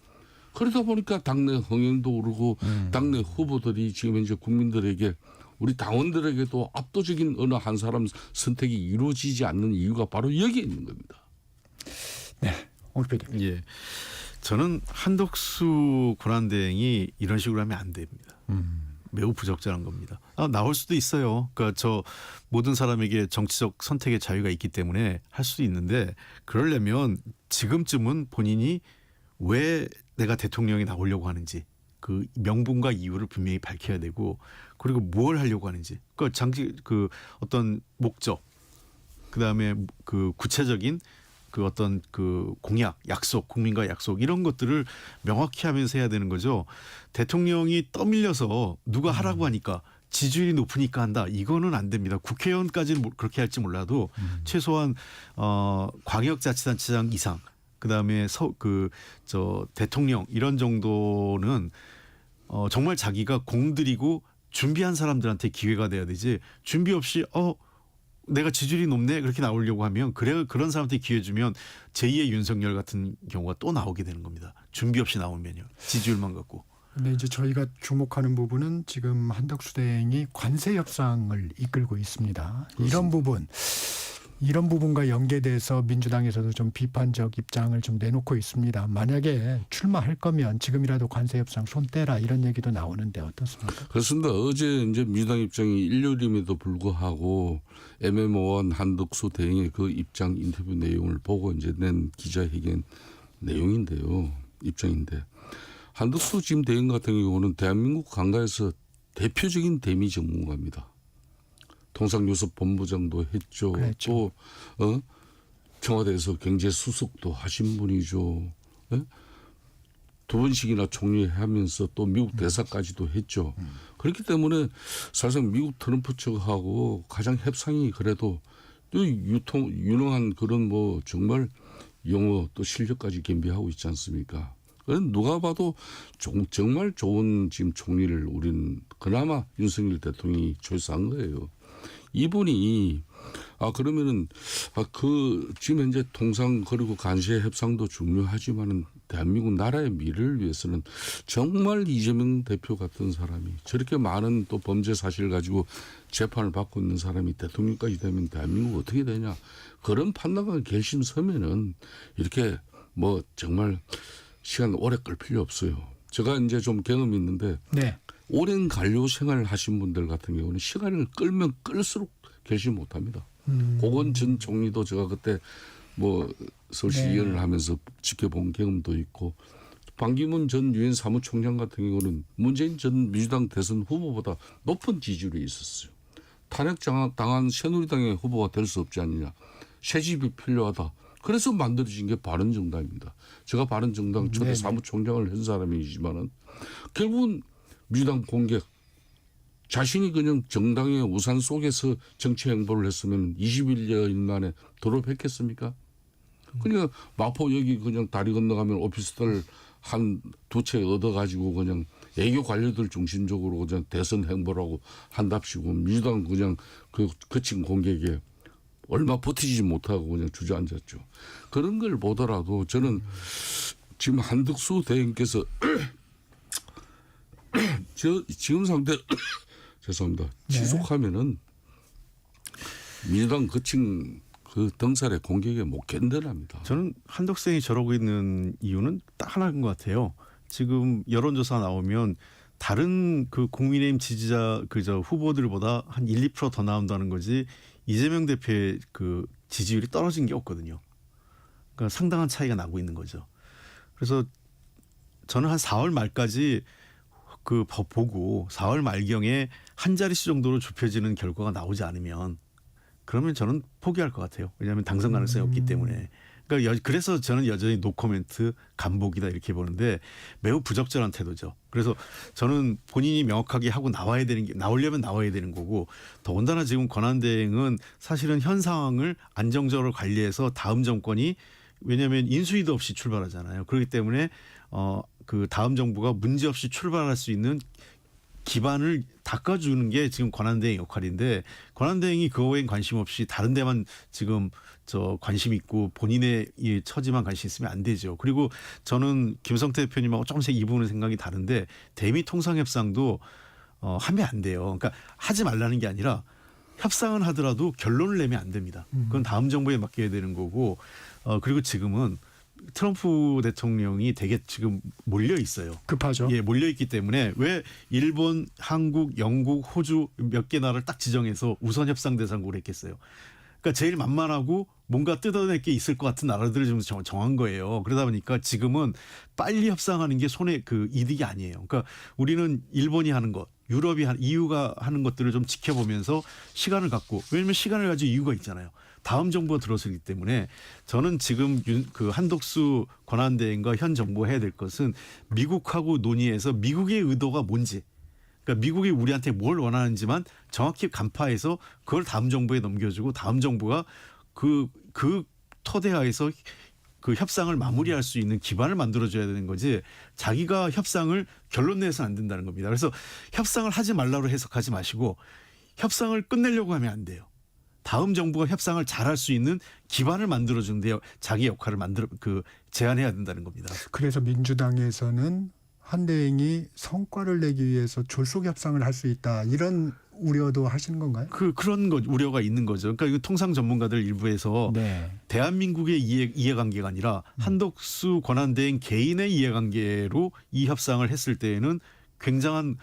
그러다 보니까 당내 흥행도 오르고 당내 후보들이 지금 이제 국민들에게 우리 당원들에게도 압도적인 어느 한 사람 선택이 이루어지지 않는 이유가 바로 여기에 있는 겁니다. 네. 홍익표 대표. 예. 저는 한덕수 권한대행이 이런 식으로 하면 안 됩니다. 매우 부적절한 겁니다. 나올 수도 있어요. 그러니까 저 모든 사람에게 정치적 선택의 자유가 있기 때문에 할 수도 있는데 그러려면 지금쯤은 본인이 왜 내가 대통령이 나오려고 하는지 그 명분과 이유를 분명히 밝혀야 되고 그리고 뭘 하려고 하는지 그 어떤 목적 그다음에 그 구체적인 그 어떤 그 공약, 약속, 국민과 약속 이런 것들을 명확히 하면서 해야 되는 거죠. 대통령이 떠밀려서 누가 하라고 하니까 지지율이 높으니까 한다. 이거는 안 됩니다. 국회의원까지는 그렇게 할지 몰라도 최소한 광역자치단체장 이상, 그다음에 대통령 이런 정도는 정말 자기가 공들이고 준비한 사람들한테 기회가 돼야 되지. 준비 없이 내가 지지율이 높네 그렇게 나오려고 하면 그런 사람한테 기회 주면 제2의 윤석열 같은 경우가 또 나오게 되는 겁니다. 준비 없이 나오면요. 지지율만 갖고. 근데 이제 저희가 주목하는 부분은 지금 한덕수 대행이 관세 협상을 이끌고 있습니다. 이런 부분과 연계돼서 민주당에서도 좀 비판적 입장을 좀 내놓고 있습니다. 만약에 출마할 거면 지금이라도 관세 협상 손 떼라 이런 얘기도 나오는데 어떻습니까? 그렇습니다. 어제 이제 민주당 입장이 일요일임에도 불구하고 애매모호한 한덕수 대행의 그 입장 인터뷰 내용을 보고 이제 낸 기자회견 내용인데요. 입장인데 한덕수 지금 대행 같은 경우는 대한민국 관가에서 대표적인 대미 전문가입니다. 통상요섭본부장도 했죠. 그랬죠. 또 청와대에서 경제수석도 하신 분이죠. 예? 2번씩이나 총리하면서 또 미국 대사까지도 했죠. 그렇기 때문에 사실상 미국 트럼프 측하고 가장 협상이 그래도 유능한 그런 뭐 정말 영어 또 실력까지 겸비하고 있지 않습니까? 누가 봐도 정말 좋은 지금 총리를 우리는 그나마 윤석열 대통령이 초이스한 거예요. 이분이 그러면은 지금 현재 통상 그리고 관세 협상도 중요하지만은 대한민국 나라의 미래를 위해서는 정말 이재명 대표 같은 사람이 저렇게 많은 또 범죄 사실 가지고 재판을 받고 있는 사람이 대통령까지 되면 대한민국 어떻게 되냐 그런 판단과 결심 서면은 이렇게 뭐 정말 시간 오래 끌 필요 없어요. 제가 이제 좀 경험이 있는데 네. 오랜 관료 생활을 하신 분들 같은 경우는 시간을 끌면 끌수록 결심 못합니다. 고건 전 총리도 제가 그때 뭐 서울시의원을 하면서 지켜본 경험도 있고 반기문 전 유엔 사무총장 같은 경우는 문재인 전 민주당 대선 후보보다 높은 지지율이 있었어요. 탄핵당한 새누리당의 후보가 될 수 없지 않느냐. 새집이 필요하다. 그래서 만들어진 게 바른정당입니다. 제가 바른정당 초대 사무총장을 한 사람이지만은 결국은 민주당 공격 자신이 그냥 정당의 우산 속에서 정치 행보를 했으면 21년 만에 돌아뵙겠습니까? 그러니까 마포 여기 그냥 다리 건너가면 오피스텔 한 두 채 얻어가지고 그냥 애교 관료들 중심적으로 그냥 대선 행보라고 한답시고 민주당 그냥 그 거친 공격에 얼마 버티지 못하고 그냥 주저앉았죠. 그런 걸 보더라도 저는 지금 한덕수 대행께서 지금 상태 죄송합니다. 지속하면은 민주당 거친 그 등살의 공격에 못 견뎌납니다. 저는 한덕수행이 저러고 있는 이유는 딱 하나인 것 같아요. 지금 여론조사 나오면 다른 그 국민의힘 지지자 후보들보다 한 1, 2% 더 나온다는 거지 이재명 대표의 그 지지율이 떨어진 게 없거든요. 그러니까 상당한 차이가 나고 있는 거죠. 그래서 저는 한 4월 말까지 그 보고 4월 말경에 한 자릿수 정도로 좁혀지는 결과가 나오지 않으면 그러면 저는 포기할 것 같아요. 왜냐하면 당선 가능성이 없기 때문에. 그러니까 그래서 저는 여전히 노코멘트 간복이다 이렇게 보는데 매우 부적절한 태도죠. 그래서 저는 본인이 명확하게 하고 나오려면 나와야 되는 거고 더군다나 지금 권한대행은 사실은 현 상황을 안정적으로 관리해서 다음 정권이 왜냐하면 인수위도 없이 출발하잖아요. 그렇기 때문에 그 다음 정부가 문제없이 출발할 수 있는 기반을 닦아주는 게 지금 권한대행 역할인데 권한대행이 그거엔 관심 없이 다른 데만 지금 관심 있고 본인의 이 처지만 관심 있으면 안 되죠. 그리고 저는 김성태 대표님하고 조금씩 이 부분은 생각이 다른데 대미 통상협상도 하면 안 돼요. 그러니까 하지 말라는 게 아니라 협상은 하더라도 결론을 내면 안 됩니다. 그건 다음 정부에 맡겨야 되는 거고 그리고 지금은 트럼프 대통령이 되게 지금 몰려 있어요. 급하죠. 예, 몰려 있기 때문에 왜 일본, 한국, 영국, 호주 몇 개 나라를 딱 지정해서 우선 협상 대상국으로 했겠어요. 그러니까 제일 만만하고 뭔가 뜯어낼 게 있을 것 같은 나라들을 좀 정한 거예요. 그러다 보니까 지금은 빨리 협상하는 게 손해 그 이득이 아니에요. 그러니까 우리는 일본이 하는 것, 유럽이 EU가 하는 것들을 좀 지켜보면서 시간을 갖고 왜냐하면 시간을 가지고 이유가 있잖아요. 다음 정부가 들어서기 때문에 저는 지금 그 한덕수 권한대행과 현 정부가 해야 될 것은 미국하고 논의해서 미국의 의도가 뭔지 그러니까 미국이 우리한테 뭘 원하는지만 정확히 간파해서 그걸 다음 정부에 넘겨주고 다음 정부가 그 토대하에서 그 협상을 마무리할 수 있는 기반을 만들어줘야 되는 거지 자기가 협상을 결론 내서 안 된다는 겁니다. 그래서 협상을 하지 말라고 해석하지 마시고 협상을 끝내려고 하면 안 돼요. 다음 정부가 협상을 잘할 수 있는 기반을 만들어주는데 자기 역할을 제안해야 된다는 겁니다. 그래서 민주당에서는 한대행이 성과를 내기 위해서 졸속 협상을 할 수 있다 이런 우려도 하시는 건가요? 그런 우려가 있는 거죠. 그러니까 이거 통상 전문가들 일부에서 네. 대한민국의 이해관계가 아니라 한덕수 권한대행 개인의 이해관계로 이 협상을 했을 때에는 굉장한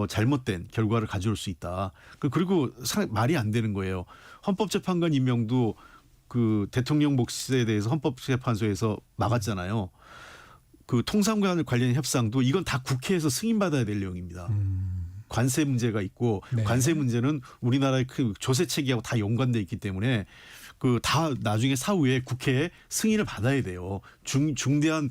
잘못된 결과를 가져올 수 있다. 그리고 말이 안 되는 거예요. 헌법재판관 임명도 그 대통령 몫에 대해서 헌법재판소에서 막았잖아요. 그 통상관 관련 협상도 이건 다 국회에서 승인받아야 될 내용입니다. 관세 문제가 있고 네. 관세 문제는 우리나라의 그 조세 체계하고 다 연관돼 있기 때문에 그 다 나중에 사후에 국회에 승인을 받아야 돼요. 중대한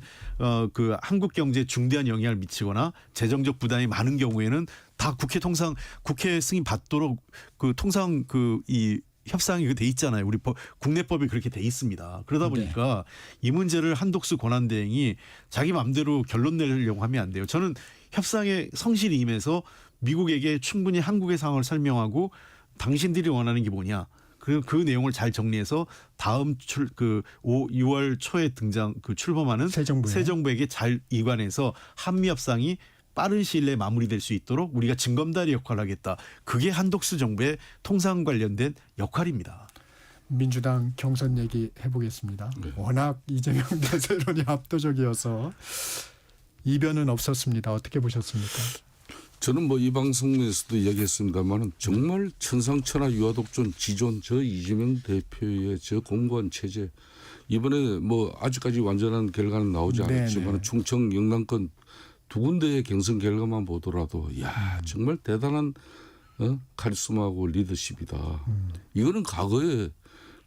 그 한국 경제에 중대한 영향을 미치거나 재정적 부담이 많은 경우에는 다 국회 승인 받도록 그 통상 이 협상이 돼 있잖아요. 우리 국내법이 그렇게 돼 있습니다. 그러다 보니까 이 문제를 한덕수 권한대행이 자기 마음대로 결론 내려고 하면 안 돼요. 저는 협상에 성실히 임해서 미국에게 충분히 한국의 상황을 설명하고 당신들이 원하는 게 뭐냐. 그 내용을 잘 정리해서 다음 6월 초에 출범하는 새 정부에게 잘 이관해서 한미 협상이 빠른 시일 내에 마무리될 수 있도록 우리가 징검다리 역할을 하겠다. 그게 한덕수 정부의 통상 관련된 역할입니다. 민주당 경선 얘기 해보겠습니다. 네. 워낙 이재명 대세론이 압도적이어서 이변은 없었습니다. 어떻게 보셨습니까? 저는 뭐 이 방송에서도 이야기했습니다만은 정말 천상천하 유아독존 지존 저 이재명 대표의 저 공고한 체제 이번에 뭐 아직까지 완전한 결과는 나오지 않았지만 충청 영남권 두 군데의 경선 결과만 보더라도 야 정말 대단한 카리스마하고 리더십이다. 이거는 과거에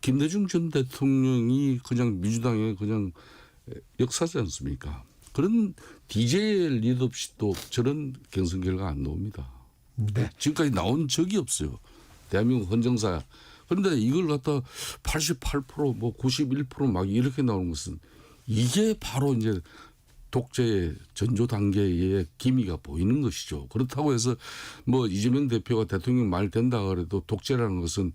김대중 전 대통령이 그냥 민주당의 그냥 역사지 않습니까? 그런 DJ의 리더십도 저런 경선 결과 안 나옵니다. 네. 지금까지 나온 적이 없어요. 대한민국 헌정사야. 그런데 이걸 갖다 88% 뭐 91% 막 이렇게 나오는 것은 이게 바로 이제 독재의 전조 단계의 기미가 보이는 것이죠. 그렇다고 해서 뭐 이재명 대표가 대통령 말 된다 그래도 독재라는 것은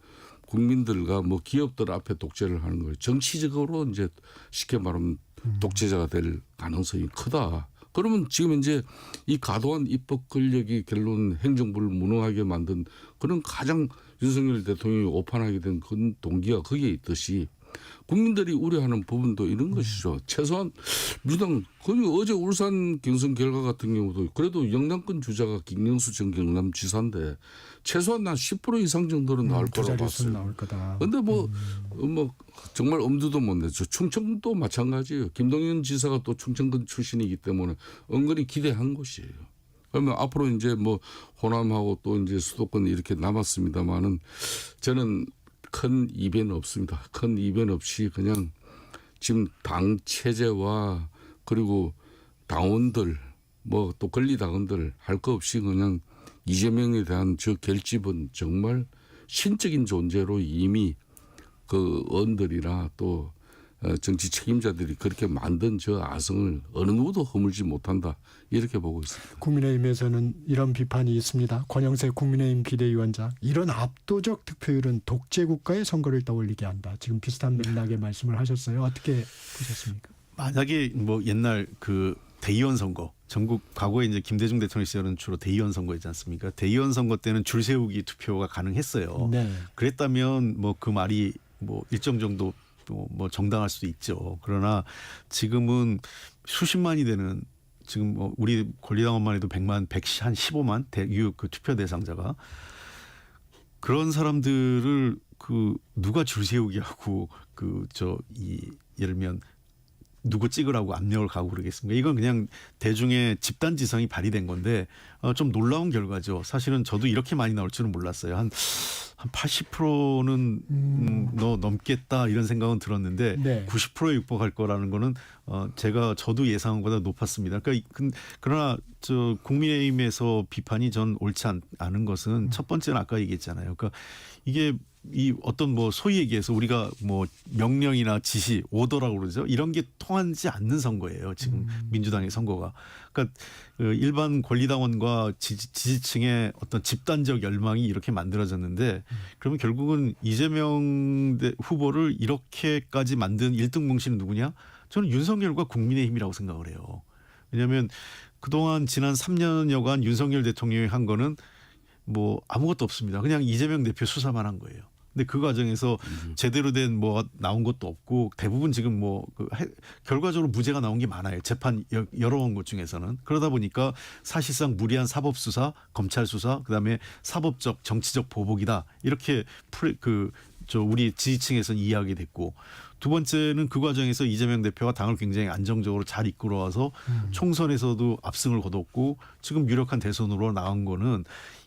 국민들과 뭐 기업들 앞에 독재를 하는 거예요. 정치적으로 이제 쉽게 말하면 독재자가 될 가능성이 크다. 그러면 지금 이제 이 과도한 입법 권력이 결론 행정부를 무능하게 만든 그런 가장 윤석열 대통령이 오판하게 된 그런 동기가 거기에 있듯이 국민들이 우려하는 부분도 이런 것이죠. 최소한 민주당 어제 울산 경선 결과 같은 경우도 그래도 영남권 주자가 김경수 전 경남지사인데 최소한 난 10% 이상 정도는 나올 거라고 봤어요. 나올 거다. 그런데 뭐 정말 엄두도 못 냈죠. 충청도 마찬가지예요. 김동연 지사가 또 충청권 출신이기 때문에 은근히 기대한 것이에요. 그러면 앞으로 이제 뭐 호남하고 또 이제 수도권 이렇게 남았습니다만은 저는 큰 이변 없습니다. 큰 이변 없이 그냥 지금 당 체제와 그리고 당원들 뭐 또 권리당원들 할 거 없이 그냥 이재명에 대한 저 결집은 정말 신적인 존재로 이미 그 의원들이나 또 정치 책임자들이 그렇게 만든 저 아성을 어느 누구도 허물지 못한다 이렇게 보고 있습니다. 국민의힘에서는 이런 비판이 있습니다. 권영세 국민의힘 비대위원장 이런 압도적 득표율은 독재 국가의 선거를 떠올리게 한다. 지금 비슷한 맥락의 말씀을 하셨어요. 어떻게 보셨습니까? 만약에 뭐 옛날 그 대의원 선거 전국 과거에 이제 김대중 대통령 시절은 주로 대의원 선거였지 않습니까? 대의원 선거 때는 줄 세우기 투표가 가능했어요. 네. 그랬다면 뭐 그 말이 뭐 일정 정도 뭐 정당할 수도 있죠. 그러나 지금은 수십만이 되는 지금 뭐 우리 권리당원만 해도 100만, 115만 그 투표 대상자가 그런 사람들을 그 누가 줄 세우게 하고 예를 들면 누구 찍으라고 압력을 가고 그러겠습니까? 이건 그냥 대중의 집단 지성이 발휘된 건데 좀 놀라운 결과죠. 사실은 저도 이렇게 많이 나올 줄은 몰랐어요. 한 80%는 넘겠다 이런 생각은 들었는데 네. 90%에 육박할 거라는 거는 저도 예상보다 높았습니다. 그러니까 그러나 저 국민의힘에서 비판이 전 옳지 않은 것은 첫 번째는 아까 얘기했잖아요. 그러니까 이게 이 어떤 뭐 소위 얘기해서 우리가 뭐 명령이나 지시, 오더라고 그러죠. 이런 게 통하지 않는 선거예요. 지금 민주당의 선거가. 그러니까 그 일반 권리당원과 지지층의 어떤 집단적 열망이 이렇게 만들어졌는데 그러면 결국은 이재명 후보를 이렇게까지 만든 1등 공신은 누구냐? 저는 윤석열과 국민의힘이라고 생각을 해요. 왜냐하면 그동안 지난 3년여간 윤석열 대통령이 한 거는 뭐 아무것도 없습니다. 그냥 이재명 대표 수사만 한 거예요. 근데 그 과정에서 제대로 된 뭐 나온 것도 없고 대부분 지금 뭐 결과적으로 무죄가 나온 게 많아요. 재판 여러 건 중에서는. 그러다 보니까 사실상 무리한 사법 수사, 검찰 수사, 그다음에 사법적 정치적 보복이다. 이렇게 우리 지지층에서는 이해하게 됐고 두 번째는 그 과정에서 이재명 대표가 당을 굉장히 안정적으로 잘 이끌어와서 총선에서도 압승을 거뒀고 지금 유력한 대선으로 나온 거는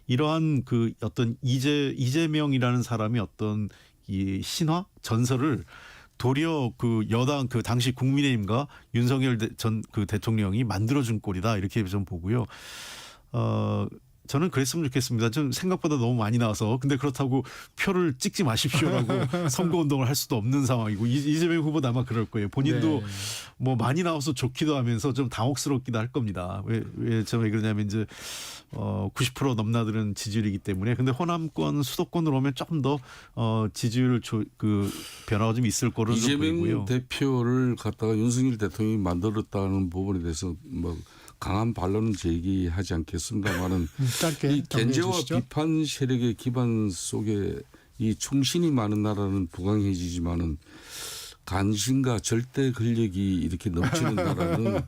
이러한 그 어떤 이재명이라는 사람이 어떤 이 신화 전설을 도리어 그 여당 그 당시 국민의힘과 윤석열 전 그 대통령이 만들어준 꼴이다 이렇게 좀 보고요. 저는 그랬으면 좋겠습니다. 좀 생각보다 너무 많이 나와서 근데 그렇다고 표를 찍지 마십시오라고 선거운동을 할 수도 없는 상황이고 이재명 후보도 아마 그럴 거예요. 본인도 네. 뭐 많이 나와서 좋기도 하면서 좀 당혹스럽기도 할 겁니다. 왜 그러냐면 이제 90% 넘나드는 지지율이기 때문에 근데 호남권 수도권으로 오면 조금 더 지지율 그 변화가 좀 있을 거로 이재명 보이고요. 대표를 갖다가 윤석열 대통령이 만들었다는 부분에 대해서 뭐 강한 반론은 제기하지 않겠습니다만은 짧게 이 정리해 견제와 주시죠. 비판 세력의 기반 속에 이 충신이 많은 나라는 부강해지지만은 간신과 절대 근력이 이렇게 넘치는 나라는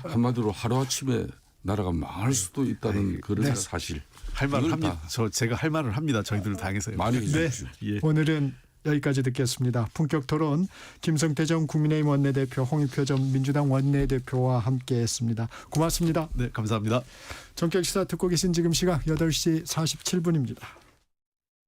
한마디로 하루아침에 나라가 망할 수도 있다는 그런 사실. 할 말을 이걸 합니다. 다 제가 할 말을 합니다. 저희들 당에서요. 많이 네. 해주십시오. 예. 오늘은 여기까지 듣겠습니다. 품격 토론 김성태 전 국민의힘 원내대표, 홍익표 전 민주당 원내대표와 함께했습니다. 고맙습니다. 네, 감사합니다. 전격 시사 듣고 계신 지금 시각 8시 47분입니다.